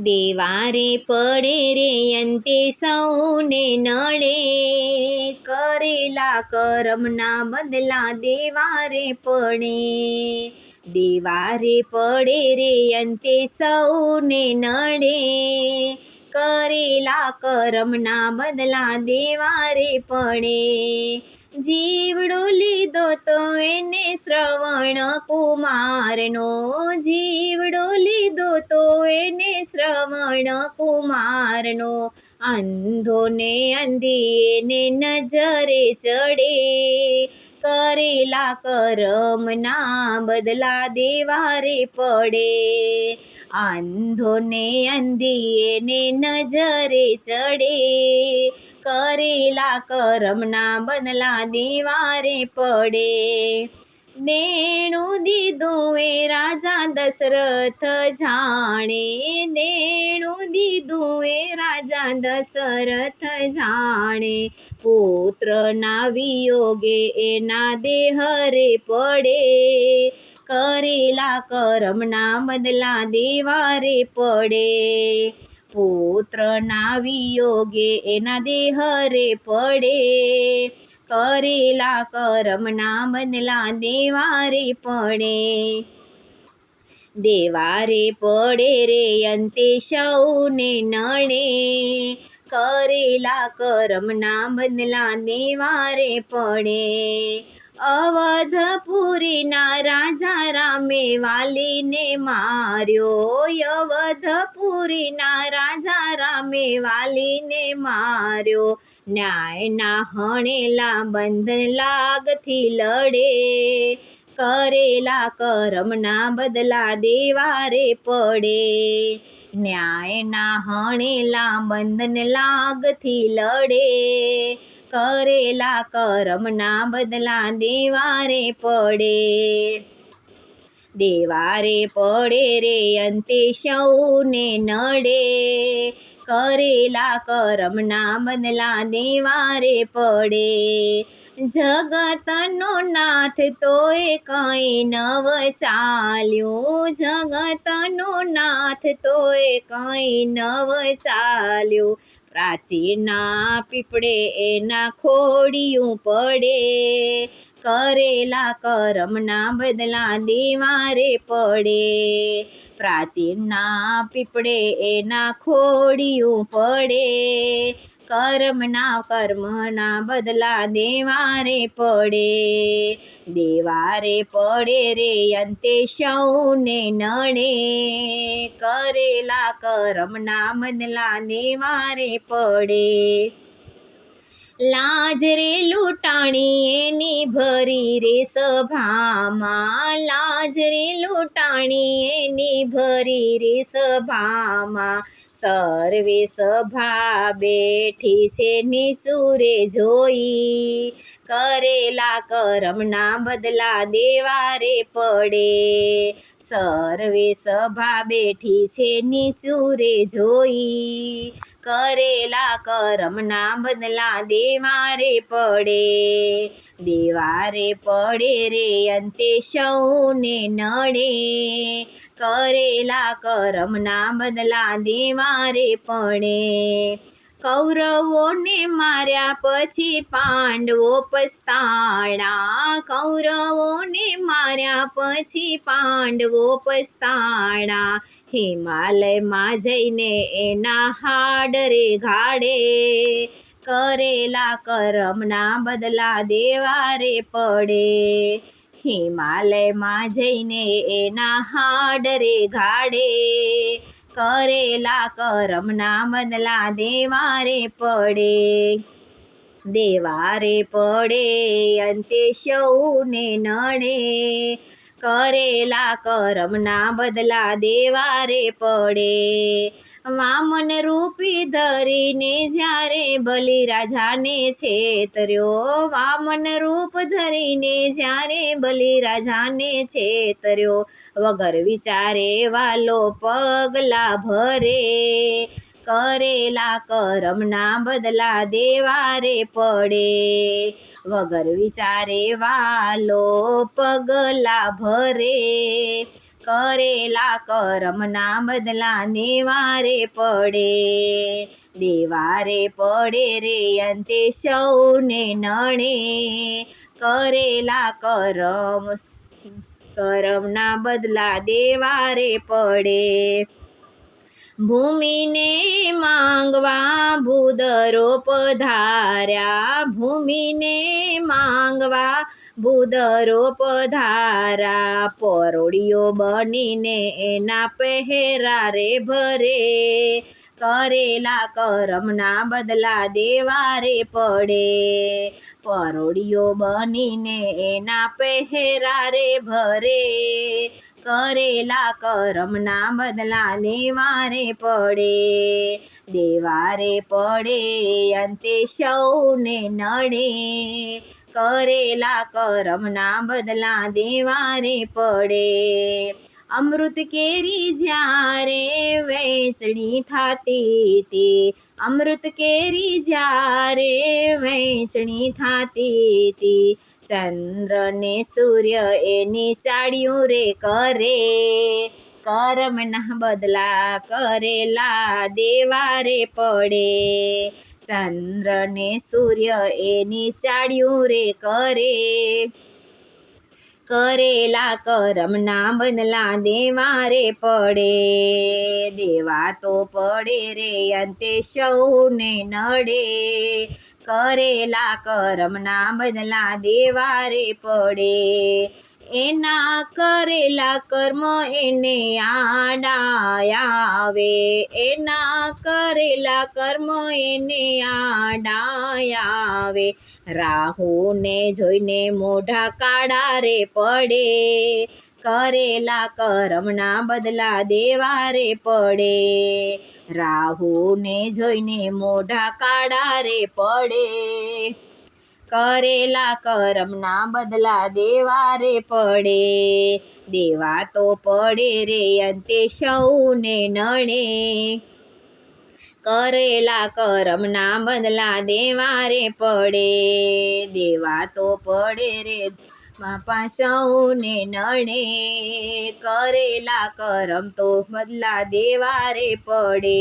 દેવારે પડે રે અંતે સૌને નડે, કરેલા કરમના બદલા દેવારે પડે. દેવારે પડે રે અંતે સૌને નડે, કરેલા કરમના બદલા દેવારે પડે. જીવડો લીધો તો એને શ્રવણ કુમારનો, જીવડો લીધો તો એને શ્રવણ કુમારનો. અંધો ને અંધી એને નજરે ચડે, કરેલા કરમના બદલા દેવારે પડે. અંધો ને અંધી એને નજરે ચડે, કરેલા કરમના બદલા દેવારે પડે. દેણું દીધું એ રાજા દશરથ જાણે, દેણું દીધું એ રાજા દશરથ જાણે. પુત્રના વિયોગે એના દેહ રે પડે, કરેલા કરમના બદલા દેવારે પડે. પુત્રના વિયોગે એના દેહ રે પડે, કરેલા કરમના બદલા દેવારે પડે. દેવારે પડે રે અંતે સૌને નડે, કરેલા કરમના બદલા દેવારે પડે. અવધપુરીના રાજા રામે વાલીને માર્યો, અવધપુરીના રાજા રામે વાલીને માર્યો. ન્યાયના હણેલા બંધન લાગથી લડે, કરેલા કરમના બદલા દેવારે પડે. ન્યાયના હણેલા બંધન લાગથી લડે, કરેલા કરમના બદલા દેવારે પડે. દેવારે પડે રે અંતે સૌને નડે, કરેલા કરમના બદલા દેવારે પડે. જગતનો નાથ તોય કંઈ નવ ચાલ્યું, જગતનો નાથ તોય કંઈ નવ ચાલ્યું. પ્રાચીના પીપળે એના ખોડિયું પડે, કરેલા કરમના બદલા દેવારે પડે. પ્રાચીના પીપળે એના ખોડિયું પડે, કર્મના બદલા દેવારે પડે. દેવારે પડે રે અંતે સૌને નડે, કરેલા કરમના બદલા દેવારે પડે. લાજ રે લૂંટાણી એની ભરી રે સભામાં, લાજ રે લૂંટાણી એની ભરી રે સભામાં. સર્વે સભા બેઠી છે નીચું રે જોઈ, કરેલા કરમના બદલા દેવારે પડે. સર્વે સભા બેઠી છે નીચું રે જોઈ, કરેલા કરમના બદલા દેવારે પડે. દેવારે પડે રે અંતે સૌને નડે, કરેલા કરમના બદલા દેવારે પડે. કૌરવોને માર્યા પછી પાંડવો પસ્તાળા, કૌરવોને માર્યા પછી પાંડવો પસ્તાળા. હિમાલયમાં જઈને એના હાડ રે ઘાડે, કરેલા કરમના બદલા દેવારે પડે. હિમાલયમાં જઈને એના હાડ રે ઘાડે, કરેલા કરમના બદલા દેવારે પડે. દેવારે પડે અંતે સૌને નડે, કરેલા કરમના બદલા દેવારે પડે. વામન રૂપી ધરીને જ્યારે બલિરાજાને છેતર્યો, વામન રૂપ ધરીને જ્યારે બલિરાજાને છેતર્યો. વગર વિચારે વાલો પગલા ભરે, કરેલા કરમના બદલા દેવારે પડે. વગર વિચારે વાલો પગલા ભરે, કરેલા કરમના બદલા દેવારે પડે. દેવારે પડે રે અંતે સૌને નડે. કરેલા કરમના બદલા દેવારે પડે. ભૂમિને માંગવા ભૂદરો પધાર્યા. ભૂમિને માંગવા ભૂદરો પધારા. પરોળીઓ બનીને એના પહેરા રે ભરે. કરેલા કરમના બદલા દેવારે પડે. પરોળીઓ બનીને એના પહેરા રે ભરે. કરેલા કરમના બદલા દેવારે પડે. દેવારે પડે અંતે સૌને નડે. કરેલા કરમના બદલા દેવારે પડે. અમૃત કેરી જ્યારે વેચણી થાતી હતી. અમૃત કેરી જ્યારે વેચણી થાતી હતી. ચંદ્ર ને સૂર્ય એની ચાળ્યું રે કરે. કરમના બદલા કરેલા દેવારે પડે. ચંદ્ર ને સૂર્ય એની ચાળ્યું રે કરે. કરેલા કરમના બદલા દેવારે પડે. દેવા તો પડે રે અંતે સૌને નડે. કરેલા કરમના બદલા દેવારે પડે. એના કરેલા કર્મ એને આડા આવે. એના કરેલા કર્મ એને આડા આવે. રાહુને જોઈને મોઢા કાળા રે પડે. કરેલા કરમના બદલા દેવારે પડે. રાહુને જોઈને મોઢા કાળા રે પડે. કરેલા કરમના બદલા દેવારે પડે. દેવા તો પડે રે અંતે સૌને નડે. કરેલા કરમના બદલા દેવારે પડે. દેવા તો પડે રે બાપા સૌને નડે. કરેલા કરમ તો બદલા દેવારે પડે.